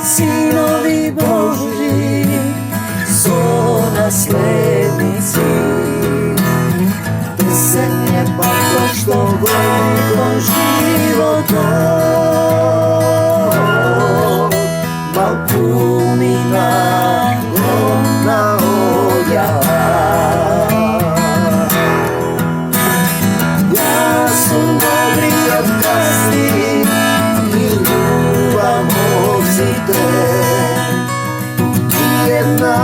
Sinovi Božji su naslednici, pesen je pa to što vojnikom životom, Balkumina ona odjava. Ja sam dobri od kasni i ljubav mozite, jedna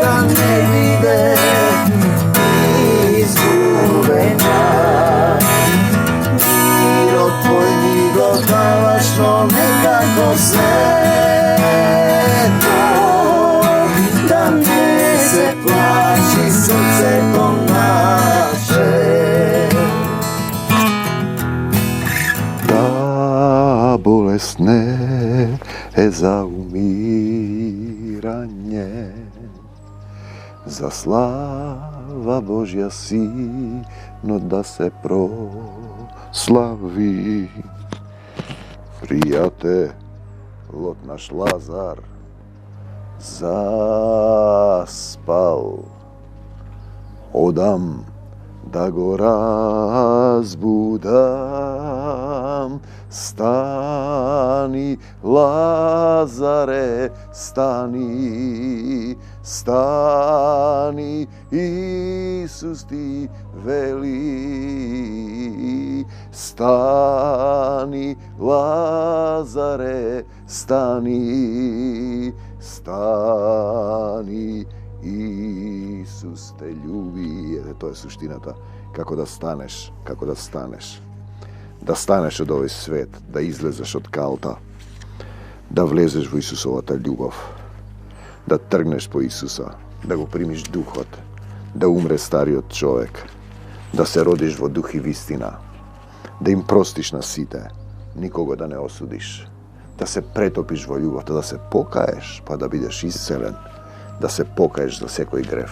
da ne vide izgubena. Miro tvoj mi dodavaš, no nekako sve to, da ne se plaši srce to naše. Da bolesne za umiranje, za slava Božja sino da se proslavi. Prijate, lot naš Lazar zaspal, odam da go razbudam. Stani, Lazare, stani, stani, Isus ti veli. Stani, Lazare, stani, stani, Isus te ljubi. To je suština ta, kako da staneš, kako da staneš. Da staneš od ovaj svet, da izlezeš od kalta, da vlezeš u Isusovata ljubav, da trgneš po Isusa, da go primiš duhot, da umre stari od čovek, da se rodiš vo duh i vistina, da im prostiš na site, nikogo da ne osudiš, da se pretopiš vo ljubav, da se pokaješ pa da budeš iscelen, da se pokaješ za sekoj grev,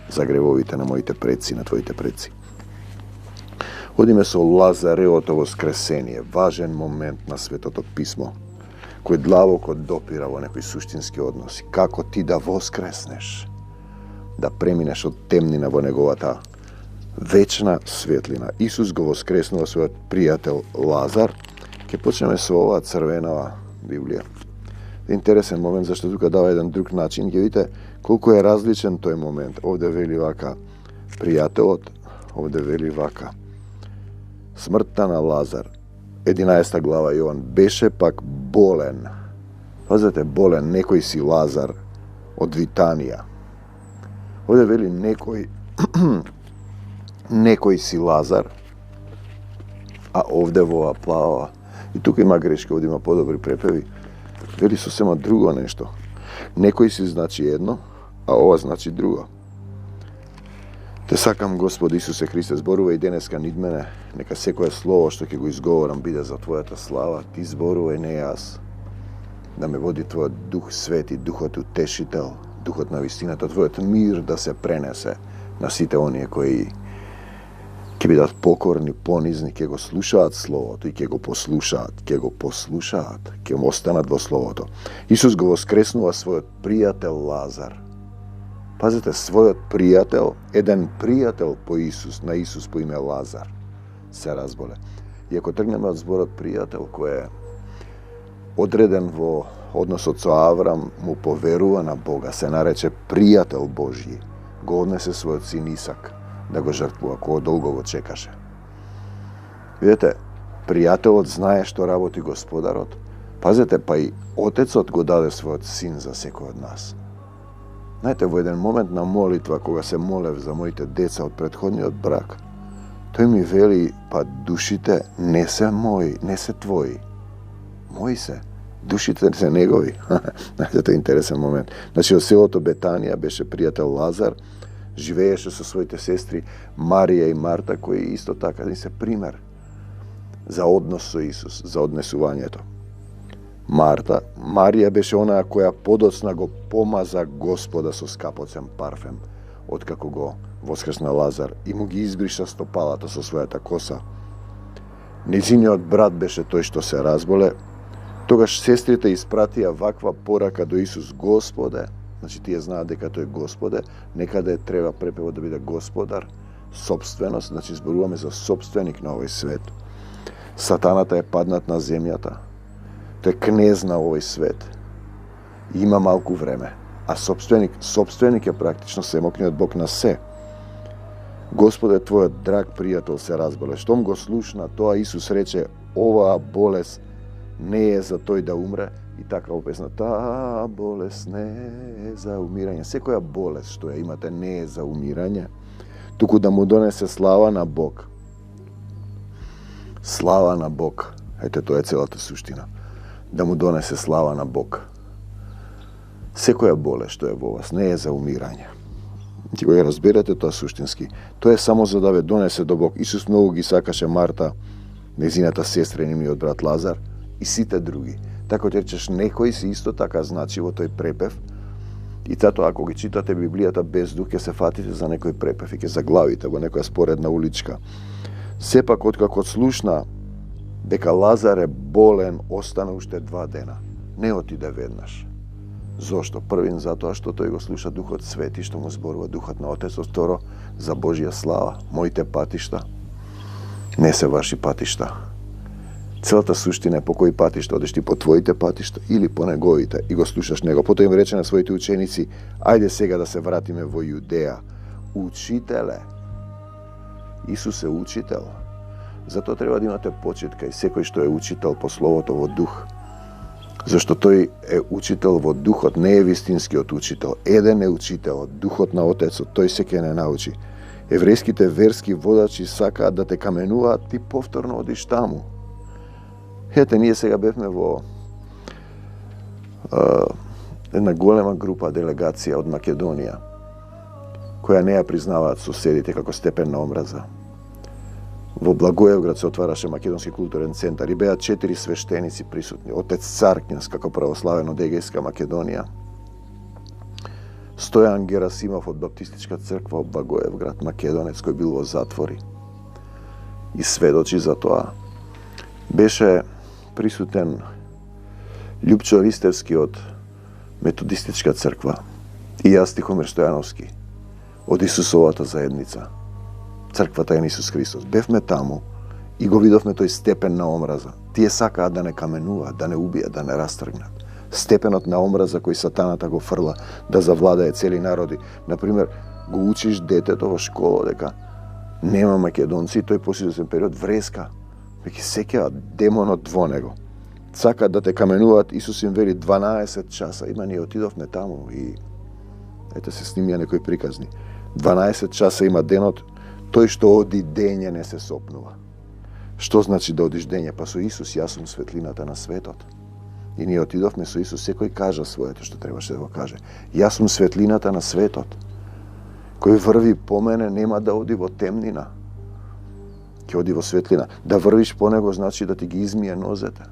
za grevovite na mojite preci, na tvojite preci. Odime se o Lazareoto voskresenje, važan moment na Svetото pismo, koje dlaboko dopira vo nekoj suštinski odnosi. Kako ti da voskresneš, da premineš od temnina vo negovata večna svetlina. Isus go voskresnuva svoj prijatelj Lazar, ke počneme se ova crvenava Biblija. Interesan moment, zašto tuka dava jedan drug način, gdje vidite koliko je različan toj moment. Ovdje veli vaka prijatelj, ovdje veli vaka smrta na Lazar. 11. glava Jovan, beše pak bolen. Pazite, bolen, nekoj si Lazar od Vitanija. Ovdje veli nekoj si Lazar, a ovdje vova plava. I tukaj ima greške, ovdje ima podobri prepevi. Veli su samo drugo nešto. Nekoj si znači jedno, a ova znači drugo. Te sakam, Gospod Isuse Hriste, zboruvaj deneska nid mene, neka sekoje slovo što ke go izgovoram bide za tvojata slava, ti zboruvaj, ne jaz, da me vodi tvoj duh sveti, duhot utešitelj, duhotna vistina, to tvojat mir da se prenese na site onije koji ke bidat pokorni, ponizni, ke go slušat slovo, to i ke go poslušat, ke ostanat vo slovo to. Isus go voskresnuva svoj prijatelj Lazar. Pazite, svoj prijatelj, jedan prijatelj na Isus po ime Lazar se razbole. I ako trgnemo od zbora prijatelj koji je odreden vo odnos oco Avram, mu poveruje na Boga, se nareče prijatelj Božji, go odnese svoj sin Isak da go žrtvuje, ko dolgo go čekaše. Vidite, prijatelj znaje što raboti gospodarot. Pazite, pa i otecot go dade svoj sin za seko od nas. Znajte, vo jedan momentna molitva koga se molev za mojite deca od prethodni od brak, to mi veli, pa dušite, ne se moji, ne se tvoji, moji se, dušite se njegovi. Znajte, to je interesan moment. Znači, od seloto Betanija beše prijatelj Lazar, živeješe sa svojite sestri Marija i Marta, koji isto tako, ni se primer za odnos sa Isus, za odnesuvanje to. Marija beše ona koja podocna go pomaza Gospoda so skapocem parfem, otkako go voskresna Lazar i mu gi izbriša stopalata so svojata kosa. Niziniot brat beše toj što se razbole, Тогаш сестрите испратија ваква порака до Исус: Господе, значи тие знаат дека тој Господе, некаде треба препевот да биде Господар, собственост, значи зборуваме за собственик на овој свет. Сатаната е паднат на земјата, тој е кнез на овој свет. И има малку време, а собственик е практично семокниот Бог на се. Господе, твојот драг пријател се разболе. Штом го слушна тоа, Исус рече: оваа болест не е за тој да умре. И така опесна: таа болест не е за умирање. Секоја болест што ја имате не е за умирање, туку да му донесе слава на Бог. Слава на Бог. Ете, тоа е целата суштина. Да му донесе слава на Бог. Секоја болест што е во вас не е за умирање. Ти го разберете тоа суштински. Тоа е само за да ве донесе до Бог. Исус многу ги сакаше Марта, нејзината сестра и нивниот брат Лазар и сите други. Така ти речеш, некој си исто така значи во тој препев. И затоа, ако ги читате Библијата без дух, ќе се фатите за некој препев и ќе заглавите во некоја споредна уличка. Сепак, откако слушна дека Лазар е болен, остана уште 2 дена. Не отиде веднаш. Зошто? Првин затоа што тој го слуша Духот Свети, што му зборува Духот на Отецот. Второ, за Божја слава. Моите патишта не се ваши патишта. Целата суштина е по кои патишта одеш ти, по твоите патишта или по неговите, и го слушаш него. Потоа им рече на своите ученици: ајде сега да се вратиме во Јудеја. Учителе, Исус е учител. Затоа треба да имате почит кај секој што е учител по Словото во дух. Зашто тој е учител во духот, не е вистинскиот учител. Еден е учителот, Духот на Отецот, тој се ќе не научи. Еврејските верски водачи сакаат да те каменуваат, ти повторно одиш таму. Ете, ние сега бевме во една голема група, делегација од Македонија, која не ја признаваат соседите како степен на омраза. Во Благоевград се отвараше Македонски културен центар и беа 4 свештеници присутни. Отец Царкњас како православен од Егејска Македонија, Стојан Герасимов од Баптистичка црква од Благоевград, македонец кој бил во затвори и сведочи за тоа. Беше присутен Љупчо Ристевски од Методистичка црква и јас, Тихомир Стојановски, од Исусовата заедница, црквата е Исус Христос. Бевме таму и го видовме тој степен на омраза. Тие сакаат да не каменуваат, да не убијат, да не растргнат. Степенот на омраза кој сатаната го фрла да завладее цели народи. Например, го учиш детето во школа дека нема македонци и тој посреден период вреска. Веќе сеќава демонот во него. Сакаат да те каменуваат. Исус им вели 12 часа. Има, ние отидовме таму и ете се снимија некои приказни. 12 часа има денот. Тој што оди дење не се сопнува. Што значи да одиш дење? Па со Исус јас сум светлината на светот. И ние отидовме со Исус, секој кажа своето што требаше да го каже. Јас сум светлината на светот. Кој врви по мене нема да оди во темнина. Ќе оди во светлина. Да врвиш по него значи да ти ги измие нозете.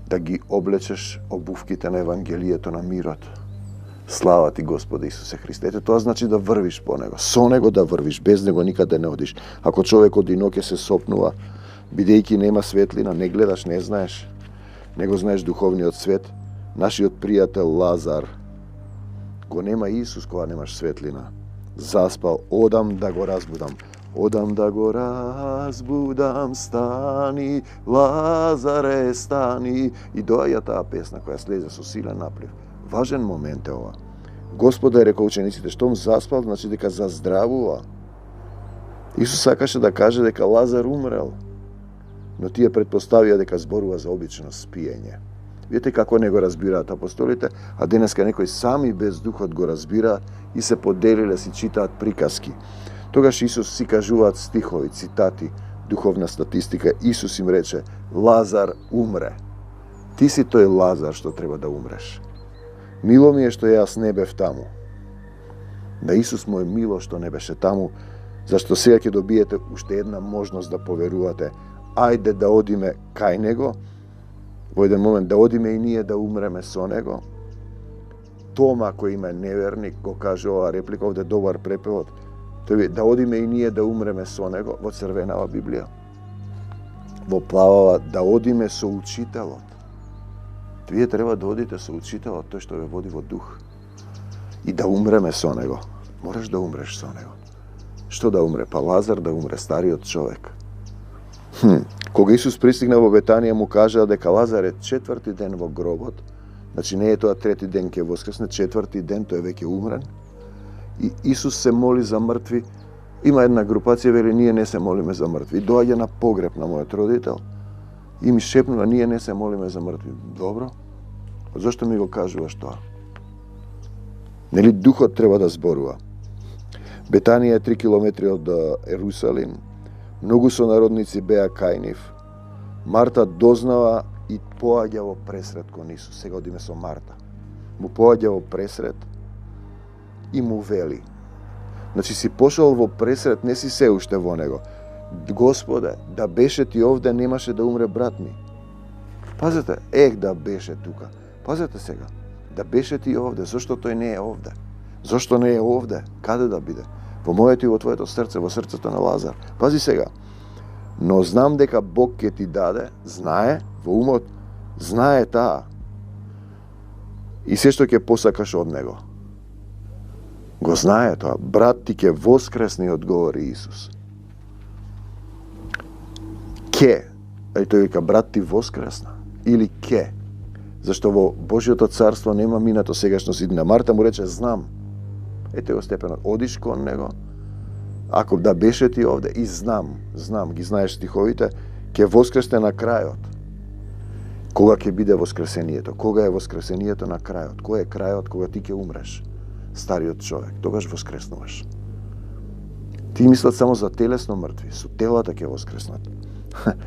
Да ги облечеш обувките на Евангелието на мирот. Слава ти, Господе Исусе Христе. Ете, тоа значи да врвиш по него. Со него да врвиш, без него никаде не одиш. Ако човек оди ноќе се сопнува, бидејќи нема светлина, не гледаш, не знаеш. Не го знаеш духовниот свет. Нашиот пријател Лазар го нема Исус кога немаш светлина. Заспал, одам да го разбудам. Одам да го разбудам, стани, Лазаре, стани. И доаѓа таа песна која слезе со силен наплив. Важен момент е ова. Господа е рекол учениците, штом заспал, значи дека заздравува. Исус сакаше да каже дека Лазар умрел, но тие предпоставија дека зборува за обично спиење. Видите како не го разбираат апостолите, а денеска некои сами без духот го разбираат и се поделиле, си читаат приказки. Тогаш Исус си кажуваат стихови, цитати, духовна статистика. Исус им рече: Лазар умре. Ти си тој Лазар што треба да умреш. Мило ми е што јас не бев таму. На Исус му е мило што не беше таму, зашто сега ќе добиете уште една можност да поверувате. Ајде да одиме кај него, во еден момент да одиме и ние да умреме со него. Тома, кој има неверник, го каже ова реплика, овде добар препевод. Тој да одиме и ние да умреме со него, во црвенава Библија. Во плавава да одиме со учителот. Вие треба да одите со учителот, тој што ве води во дух. И да умреме со него. Мораш да умреш со него. Што да умре? Па Лазар да умре, стариот човек. Кога Исус пристигна во Бетанија, му кажаа дека Лазар е 4-ти ден во гробот. Значи не е тоа 3-ти ден ќе воскресне, 4-ти ден тој е веќе умрен. И Исус се моли за мртви. Има една групација, вели, ние не се молиме за мртви. И доаѓа на погреб на мојот родител и ми шепнува, ние не се молиме за мртви. Добро? Зошто ми го кажуваш тоа? Нели духот треба да зборува? Бетанија е 3 километри од Ерусалим. Многу сонародници беа кај нив. Марта дознава и поаѓа во пресред кон Исус. Сега одиме со Марта. Му поаѓа во пресред и му вели. Значи си пошол во пресред, не си се уште во него. Господе, да беше ти овде, немаше да умре брат ми. Пазете, да беше тука. Пазете сега, да беше ти овде, зашто тој не е овде? Зошто не е овде? Каде да биде? Во моето и во твоето срце, во срцето на Лазар. Пази сега. Но знам дека Бог ќе ти даде, знае, во умот, знае таа. И се што ќе посакаш од него. Го знае тоа. Брат ти ќе воскресне, одговори Исус. Ке. Тој вика, брат ти воскресна. Или ке. Зашто во Божјото царство нема минато, сегашност и иднина. Марта му рече, знам. Ете го степенот. Одиш кон него. Ако да беше ти овде, и знам, ги знаеш стиховите, ќе воскресне на крајот. Кога ќе биде воскресението? Кога е воскресението на крајот? Кој е крајот кога ти ќе умреш? Стариот човек, тогаш воскреснуваш. Ти мислат само за телесно мртви, со телата ќе воскреснат.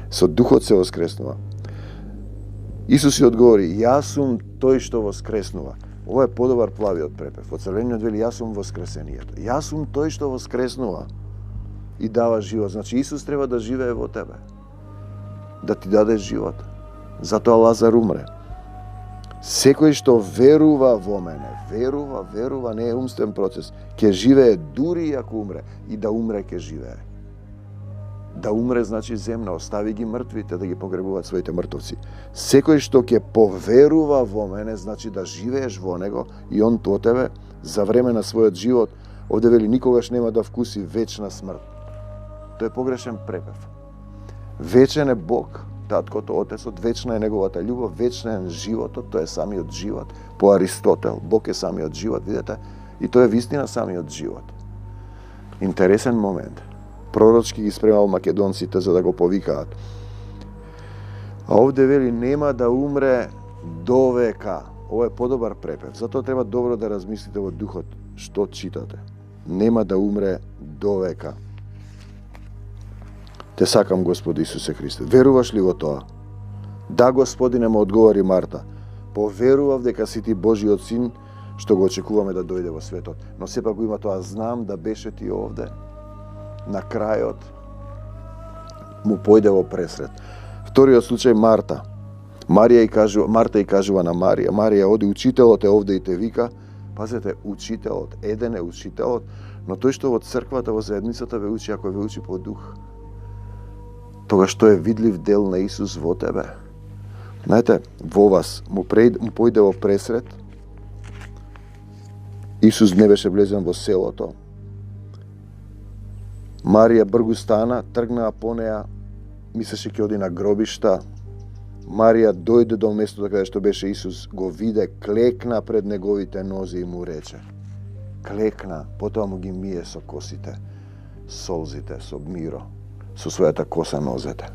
Со духот се воскреснува. Исус си одговори, јас сум тој што воскреснува. Ова е подобар плавиот препев. Во Црвениот вели, јас сум воскресението. Јас сум тој што воскреснува и дава живот. Значи Исус треба да живее во тебе. Да ти даде живот. Затоа Лазар умре. Секој што верува во мене, верува, не е умствен процес, ќе живее дури ако умре, и да умре ќе живее. Да умре значи земна, остави ги мртвите да ги погребуваат своите мртовци. Секој што ќе поверува во мене, значи да живееш во него и он во тебе за време на својот живот, овде вели никогаш нема да вкуси вечна смрт. Тоа е погрешен препев. Вечен е Бог, Таткото, Отецот, вечна е неговата љубов, вечен е животот, тоа е самиот живот. По Аристотел, Бог е самиот живот, видите? И тоа е вистина самиот живот. Интересен момент. Пророчки ги спремал македонците за да го повикаат. А овде вели нема да умре до века. Ова е подобар препев. Затоа треба добро да размислите во духот што читате. Нема да умре до века. Те сакам, Господи Исусе Христе. Веруваш ли во тоа? Да, Господине, му одговори Марта. Поверував дека си ти Божиот син, што го очекуваме да дојде во светот. Но сепак го има тоа, знам да беше ти овде. На крајот му појде во пресред. Вториот случај Марта. Марта и кажува на Марија. Марија, оди, учителот е овде и те вика. Пазете, учителот, еден е учителот, но тој што во црквата, во заедницата ве учи, ако ве учи по дух. Тогаш што е видлив дел на Исус во тебе. Знаете, во вас му појде во пресред. Исус не беше влезен во селото. Марија бргу стана, тргнаа по неа, мислеше ќе оди на гробишта. Марија дојде до местото каде што беше Исус, го виде, клекна пред неговите нози и му рече. Клекна, потоа му ги мие со косите, солзите, со миро, со својата коса нозете.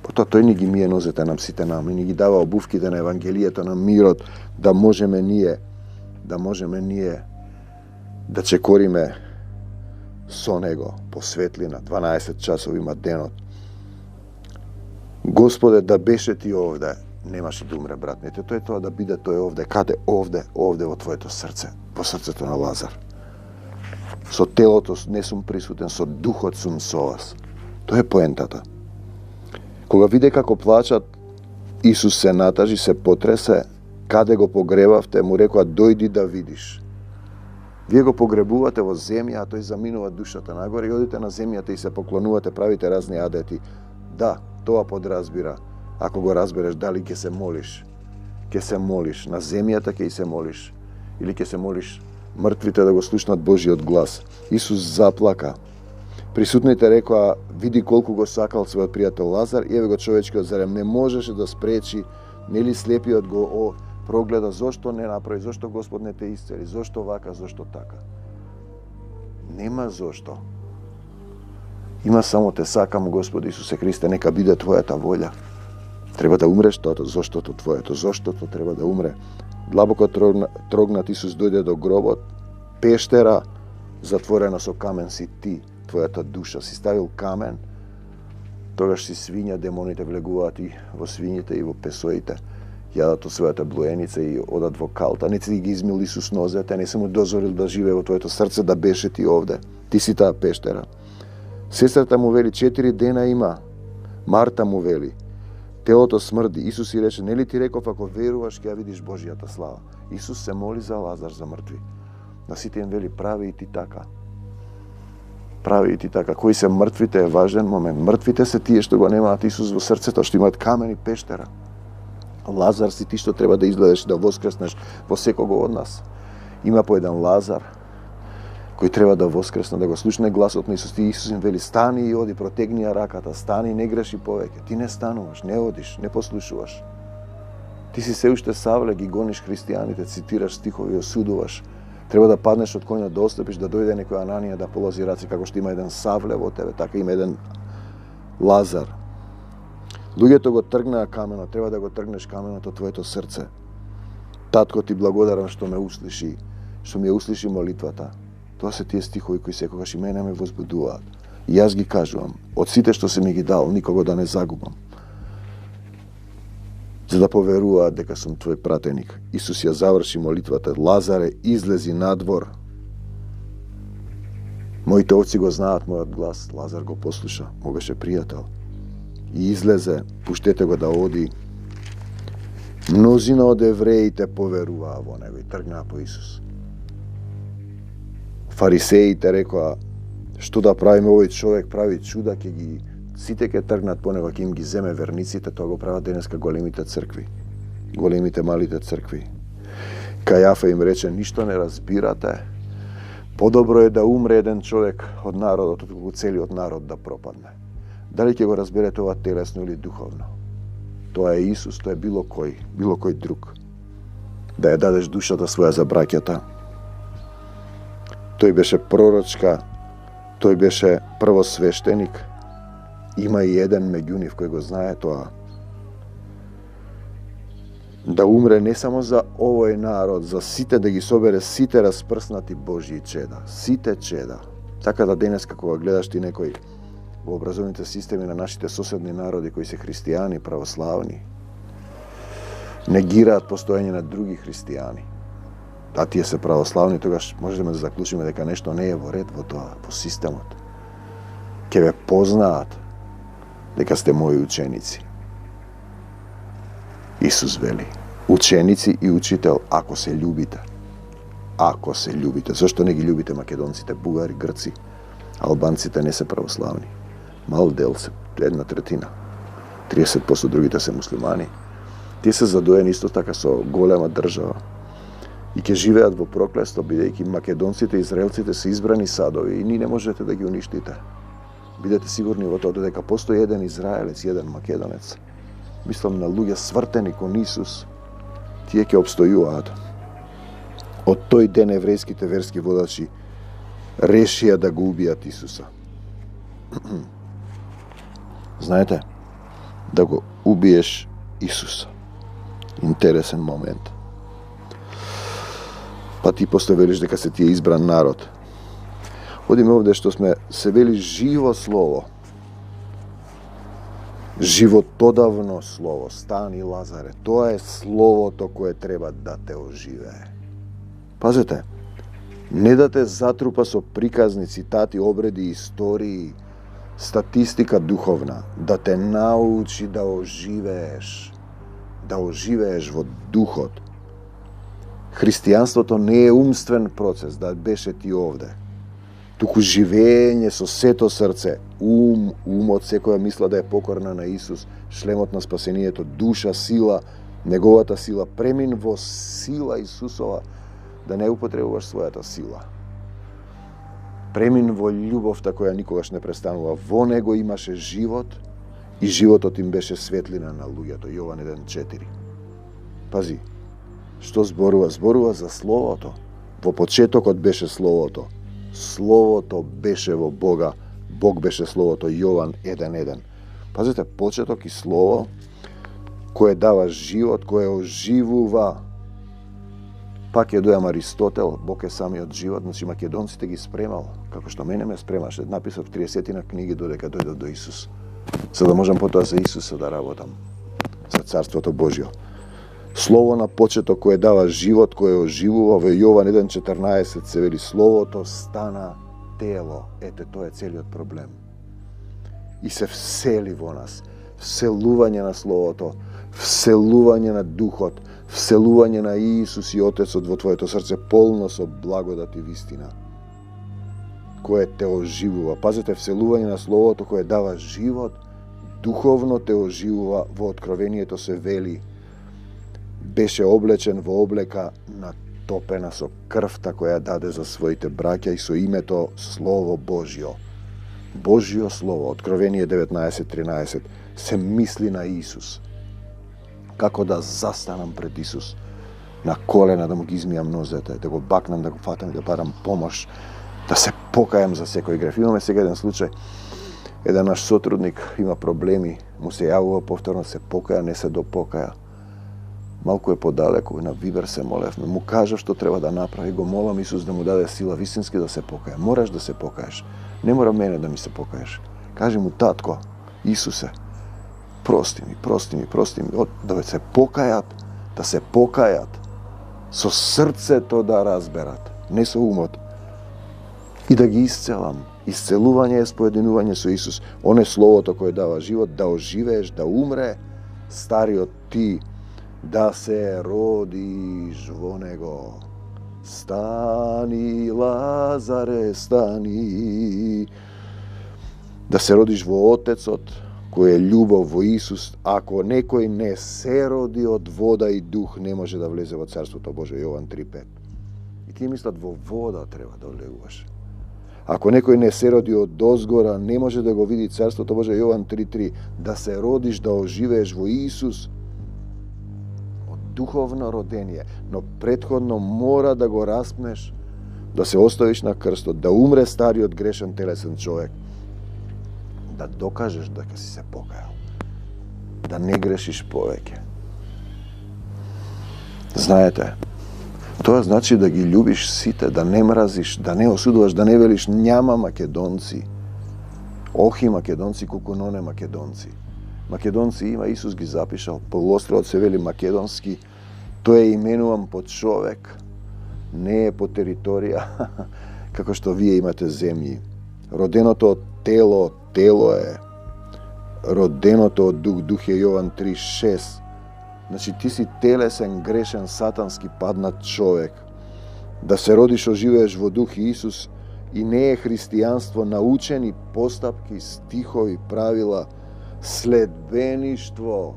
Потоа тој ни ги мие нозете нам сите нам и ни ги дава обувките на Евангелието, на мирот, да можеме ние да чекориме со него по светлина, 12 часови има денот. Господе, да беше ти овде, немаше да умре брат. Ете, тоа е тоа да биде тој овде. Каде? Овде во твоето срце, во срцето на Лазар. Со телото не сум присутен, со духот сум со вас. Тоа е поентата. Кога виде како плачат, Исус се натажи, се потресе, каде го погребавте, му рекоа, дојди да видиш. Вие го погребувате во земја, а тој заминува душата нагоре и одите на земјата и се поклонувате, правите разни адети. Да, тоа подразбира, ако го разбереш, дали ќе се молиш ќе се молиш, на земјата ќе се молиш, или ќе се молиш мртвите да го слушнат Божиот глас. Исус заплака. Присутните рекоа, види колку го сакал својот пријател Лазар, и еве го човечкиот зарем не можеше да спречи, нели слепиот го прогледа, зошто не направи, зошто Господ не те исцели, зошто вака, зошто така. Нема зошто. Има само те сакам, Господи Исусе Христе, нека биде Твојата волја. Треба да умреш тото, заштото Твоето, заштото треба да умре. Длабоко трогнат Исус дојде до гробот, пештера затворена со камен си ти, твојата душа. Си ставил камен, тогаш си свиња, демоните влегуваат и во свињите и во песоите. Јадат од својата блуеница и одат во калта. Не си ги измил Исус нозете, не се му дозволил да живее во твоето срце, да беше ти овде. Ти си таа пештера. Сестрата му вели, 4 дена има. Марта му вели, телото смрди. Исус си рече, нели ти реков, ако веруваш, ќе ја видиш Божијата слава. Исус се моли за Лазар, за мртви. На сите им вели, прави и ти така. Прави и ти така. Кои се мртвите е важен момент. Мртвите се тие што го немаат Исус во срцето, што имаат камен и пештера. Лазар си ти што треба да изгледаш, да воскреснеш во секого од нас. Има по еден Лазар кој треба да воскресне, да го слушне гласот на Исус. Ти Исус им вели, стани и оди, протегни ја раката, стани, не греши повеќе. Ти не стануваш, не одиш, не послушуваш. Ти си се уште Савле, ги гониш христијаните, цитираш стихови, осудуваш. Треба да паднеш од коња, да отстъпиш, да дојде некој Ананија да положи раци, како што има еден Савле во тебе, така има еден Лазар. Луѓето го тргнаа каменот, треба да го тргнеш каменот од твоето срце. Татко, ти благодарам што ме услиши, што ми ја услиши молитвата. Тоа се тие стихови кои секогаш и мене ме возбудуваат. И јас ги кажувам, од сите што се ми ги дал, никого да не загубам. За да поверуваат дека сум твој пратеник. Исус ја заврши молитвата. Лазаре, излези надвор. Моите овци го знаат мојот глас. Лазар го послуша, му беше пријател. И излезе, пуштете го да оди. Мнозина од евреите поверуваа во него и тргнаа по Исус. Фарисеите рекоа, што да правиме, овој човек прави чуда, ќе ги сите ќе тргнат по него, ќе им ги земе верниците. Тоа го прават денеска големите цркви, големите малите цркви. Кајафа им рече, ништо не разбирате, подобро е да умре еден човек од народот, отколку целиот народ да пропадне. Дали ќе го разберете ова телесно или духовно? Тоа е Исус, тоа е било кој друг. Да ја дадеш душата своја за браќата. Тој беше пророчка, тој беше првосвештеник. Има и еден меѓу нив кој го знае тоа. Да умре не само за овој народ, за сите, да ги собере сите распрснати Божји чеда. Сите чеда. Така да денеска кога гледаш ти некој во образовните системи на нашите соседни народи кои се христијани, православни, негираат постоење на други христијани. А тие се православни, тогаш можеме да заклучиме дека нешто не е во ред во тоа, во системот. Ке ве познаат дека сте мои ученици. Исус вели, ученици и учител, ако се љубите. Ако се љубите. Зошто не ги љубите македонците, бугари, грци? Албанците не се православни. Мал дел се, 1/3. 30% другите се муслимани. Тие се задоени исто така со голема држава. И ќе живеат во проклество, бидејќи македонците и израелците се избрани садови и ни не можете да ги уништите. Бидете сигурни во тоа дека постои еден израелец, еден македонец. Мислам на луѓе свртени кон Исус, тие ќе обстојуваат. Од тој ден еврејските верски водачи решија да го убијат Исуса. Знаете, да го убиеш Исуса. Интересен момент. Па ти после велиш дека се тие избран народ. Одиме овде што сме, се вели живо слово. Животодавно слово. Стани, Лазаре. Тоа е словото кое треба да те оживее. Пазете, не да те затрупа со приказни цитати, обреди, истории, статистика духовна, да те научи да оживееш во духот. Христијанството не е умствен процес, да беше ти овде. Туку живење со сето срце, умот секоја мисла да е покорна на Исус, шлемот на спасението, душа, сила, неговата сила, премин во сила Исусова, да не употребуваш својата сила. Премин во љубовта која никогаш не престанува. Во него имаше живот и животот им беше светлина на луѓето. Јован 1:4. Пази, што зборува? Зборува за Словото. Во почетокот беше Словото. Словото беше во Бога. Бог беше Словото. Јован 1:1. Пазите, почеток и Слово кое дава живот, кое оживува. Пак ја дојам Аристотел, Бог е самиот живот, значи македонците ги спремал, како што мене ме спремаше. Написав 30 книги додека дојдов до Исус, за да можам потоа за Исуса да работам, за Царството Божјо. Слово на почеток кое дава живот, кое оживува, во Јован 1:14 се вели Словото стана тело. Ете, тоа е целиот проблем. И се всели во нас. Вселување на Словото, вселување на Духот, вселување на Иисус и Отецот во твоето срце, полно со благодат и вистина, кое те оживува. Пазете, вселување на Словото кое дава живот, духовно те оживува. Во Откровението се вели, беше облечен во облека натопена со крвта која даде за своите браќа и со името Слово Божјо. Божјо Слово, Откровение 19:13, се мисли на Исус. Како да застанам пред Исус на колена, да му ги измијам нозете, да го бакнам, да го фатам и да барам помош, да се покајам за секој греф. Имаме сега еден случај, еден наш сотрудник има проблеми, му се јавува повторно, се покаја, не се допокаја. Малку е подалеку, на Вибер се молевме, му кажа што треба да направи, го молам Исус да му даде сила вистински да се покаја. Мораш да се покаеш. Не мора мене да ми се покаеш. Кажи му, татко, Исусе, прости ми, да се покајат, со срцето да разберат, не со умот, и да ги исцелам. Исцелување е споединување со Исус. Он е Словото кое дава живот, да оживееш, да умре стариот ти, да се родиш во него. Стани, Лазаре, стани. Да се родиш во Отецот, кој е љубов, во Исус. Ако некој не се роди од вода и дух, не може да влезе во Царството Божие. Јован 3:5. И тие мислат во вода треба да влегуваш. Ако некој не се роди од озгора, не може да го види Царството Божие. Јован 3:3. Да се родиш, да оживееш во Исус. Од духовно родение, но претходно мора да го распнеш, да се оставиш на крстот, да умре стариот грешен телесен човек, да докажеш дека си се покајал, да не грешиш повеќе. Знаете, тоа значи да ги љубиш сите, да не мразиш, да не осудуваш, да не велиш няма македонци. Охи македонци, кукуноне македонци. Македонци има, Исус ги запишал, полуостровот се вели македонски, тој е именуван по човек, не е по територија, како што вие имате земји. Роденото од тело, тело е. Роденото од дух, дух е Јован 3:6. Значи ти си телесен, грешен, сатански паднат човек. Да се родиш, оживееш во дух и Исус и не е христијанство научени постапки, стихови, правила, следбеништво,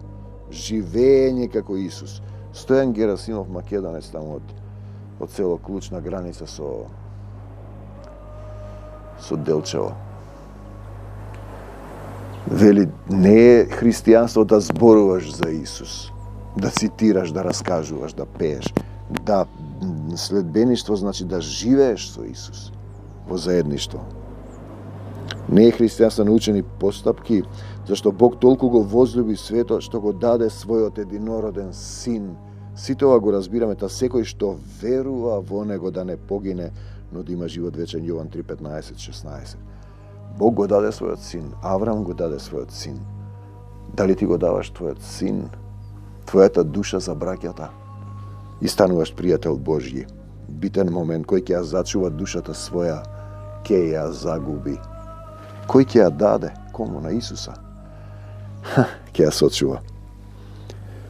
живење како Исус. Стојан Герасимов, македонец, таму од село Клуч на граница со Делчево. Вели, не е христијанство да зборуваш за Исус, да цитираш, да раскажуваш, да пееш. Да, следбеништво значи да живееш со Исус во заедништво. Не е христијанство научени постапки, зашто Бог толку го возлюби светот што го даде својот единороден син. Сите ова го разбираме, та секој што верува во него да не погине, но да има живот вечен. Јован 3:15-16. Бог го даде својот син, Аврам го даде својот син. Дали ти го даваш твојот син, твојата душа за браќата? И стануваш пријател Божји. Битен момент, кој ќе ја зачува душата своја, ќе ја загуби. Кој ќе ја даде? Кому? На Исуса? Ќе ја сочува.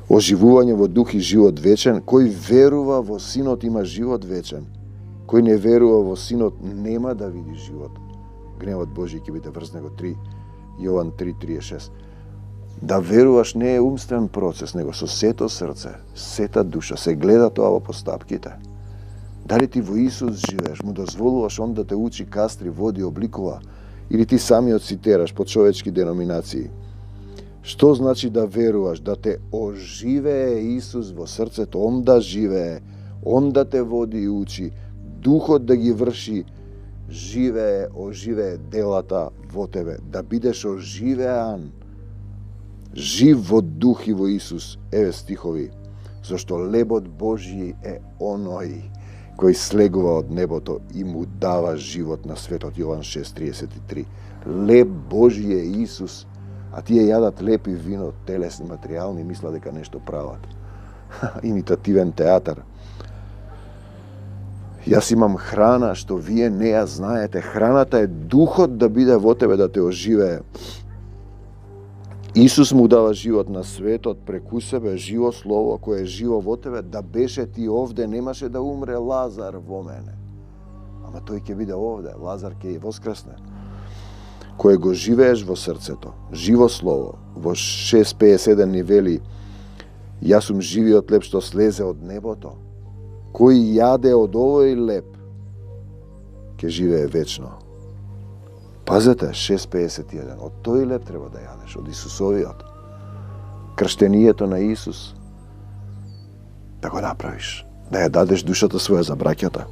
Оживување во дух и живот вечен. Кој верува во Синот има живот вечен. Кој не верува во Синот нема да види живот. Гневот Божји ќе биде врз него. Јован 3:36. Да веруваш не е умствен процес, него со сето срце, сета душа, се гледа тоа во постапките. Дали ти во Исус живееш, му дозволуваш он да те учи, кастри, води, обликува, или ти самиот си тераш по човечки деноминации. Што значи да веруваш? Да те оживее Исус во срцето, он да живее, он да те води и учи, духот да ги врши, живее, оживее делата во тебе, да бидеш оживеан, жив во дух и во Исус. Еве стихови, зашто лебот Божји е оној кој слегува од небото и му дава живот на светот. Јован 6:33. Леб Божји е Исус, а тие јадат леп и вино, телесни, материјални, мисла дека нешто прават. Имитативен театар. Јас имам храна што вие не ја знаете. Храната е духот да биде во тебе, да те оживее. Исус му дава живот на светот преку себе, живо слово кое е живо во тебе. Да беше ти овде, немаше да умре Лазар во мене. Ама тој ќе биде овде, Лазар ќе воскресне. Кое го живееш во срцето, живо слово. Во 6:51 ни вели: јас сум живиот леп што слезе од небото. Кој јаде од овој леп, ќе живее вечно. Пазете, 6:51. Од тој леп треба да јадеш, од Исусовиот. Крштението на Исус. Да го направиш. Да ја дадеш душата своја за браќата.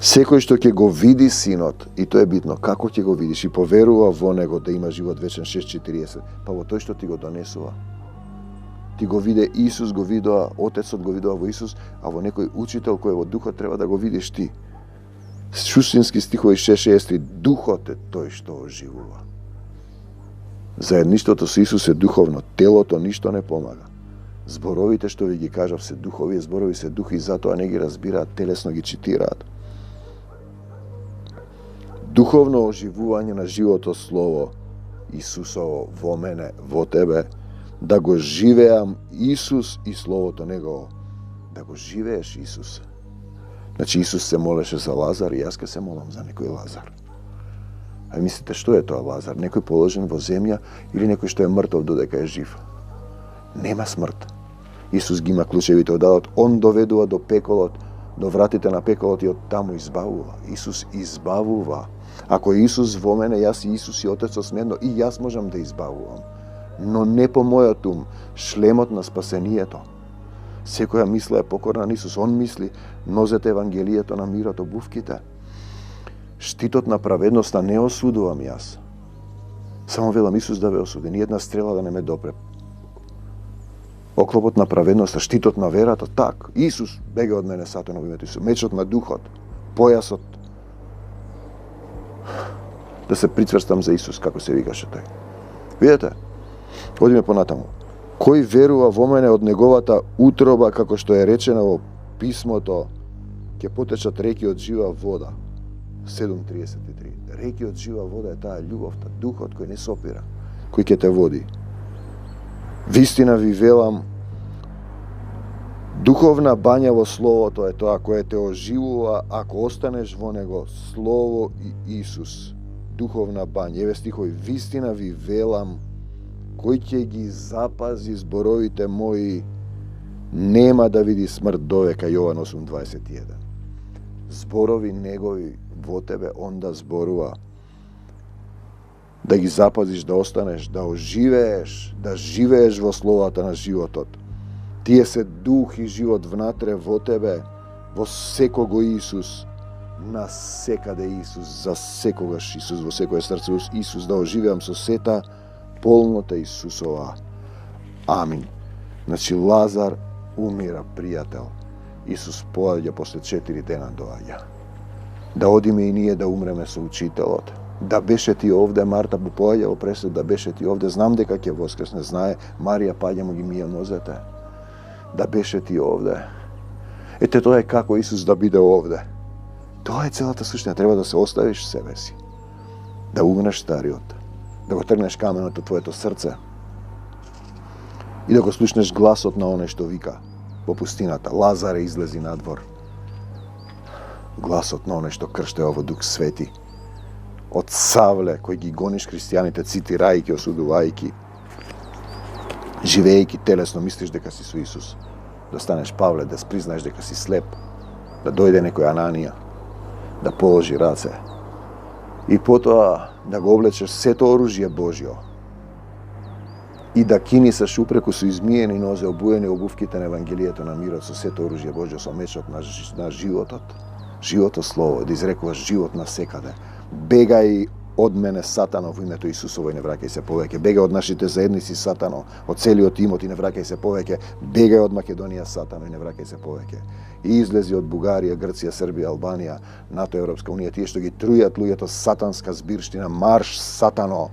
Секој што ќе го види Синот, и тоа е битно, како ќе го видиш и поверува во Него да има живот вечен, 6:40, па во тој што ти го донесува. Ти го виде Исус, го видоа, Отецот го видоа во Исус, а во некој учител кој е во духот треба да го видиш ти. Суштински стихови 6:63, духот е тој што оживува. Заедништвото со Исус е духовно, телото ништо не помага. Зборовите што ви ги кажав се духови, зборови се духи и затоа не ги разбираат, телесно ги читираат. Духовно оживување на живото слово Исусово во мене, во тебе, да го живеам Исус и словото Негово. Да го живееш Исус. Значи Исус се молеше за Лазар и јас ке се молам за некој Лазар. А мислите што е тоа Лазар? Некој положен во земја или некој што е мртов додека е жив? Нема смрт. Исус ги има клучевите од адот. Он доведува до пеколот, до вратите на пеколот и од таму избавува. Исус избавува. Ако Исус во мене, јас и Исус и Отецот сме едно, и јас можам да избавувам. Но не по мојот ум, шлемот на спасението. Секоја мисла е покорна на Исус. Он мисли, нозете Евангелието на мирот, обувките. Штитот на праведноста не осудувам јас. Само велам Исус да ве осуди, ни една стрела да не ме допре. Оклопот на праведноста, штитот на верата, так. Исус, бега од мене сатано во името Исус. Мечот на духот, појасот. Да се прицврстам за Исус, како се викаше тој. Видете? Одиме понатаму. Кој верува во мене од неговата утроба, како што е речено во писмото, ќе потечат реки од жива вода. 7:33. Реки од жива вода е таа љубовта, духот кој не сопира, кој ќе те води. Вистина ви велам, духовна бања во Словото е тоа кое те оживува ако останеш во него, Слово и Исус. Духовна бања. Еве стихови, вистина ви велам, кој ќе ги запази зборовите мои, нема да види смрт довека. Јован 8:21. Зборови негови во тебе, он да зборува. Да ги запазиш, да останеш, да оживееш, да живееш во словата на животот. Тие се дух и живот внатре во тебе, во секого Исус, на секаде Исус, за секогаш Исус, во секое срце Исус, да оживеам со сета полнота Исусова. Амин. Значи Лазар умира, пријател. Исус поаѓа после 4 дена доаѓа. Да одиме и ние да умреме со учителот. Да беше ти овде, Марта поаѓа во пресед, да беше ти овде, знам дека ќе воскресне, знае, Марија паѓа му ги мија нозете. Да беше ти овде. Ете тоа е како Исус да биде овде. Тоа е целата суштина, треба да се оставиш себе си. Да умреш стариот, да го тргнеш каменот од твоето срце и да го слушнеш гласот на оној што вика во пустината. Лазаре, излези надвор. Гласот на оној што крште во Дух Свети. Од Савле, кој ги гониш христијаните, цитирајќи, осудувајќи. Живејќи телесно, мислиш дека си со Исус. Да станеш Павле, да признаеш дека си слеп, да дојде некој Ананија, да положи раце и потоа да го облечеш сето оружје Божјо и да кинисаш упреку со измиени нозе, обуени обувките на Евангелието на мирот со сето оружје Божјо, со мечот на животот, живото слово, да изрекуваш живот навсекаде. Бегај од мене, Сатано, во името Исусово и не враќај се повеќе. Бегај од нашите заедници, Сатано, од целиот тимот и не враќај се повеќе. Бегај од Македонија, Сатано, и не враќај се повеќе. И излези од Бугарија, Грција, Србија, Албанија, НАТО, Европска унија, тие што ги трујат луѓето сатанска збирштина, марш, Сатано.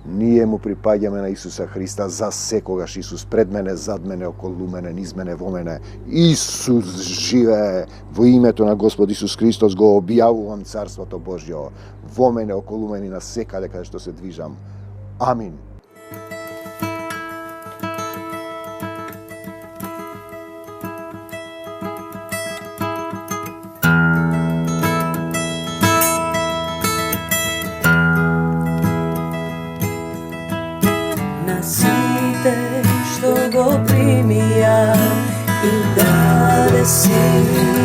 Ние му припаѓаме на Исуса Христа за секогаш. Исус пред мене, зад мене, околу мене, низ мене, во мене. Исус живее. Во името на Господ Исус Христос го објавувам Царството Божјо. Во мене, околу мене, на секаде каде што се движам. Амин. На сите што го примија и даде си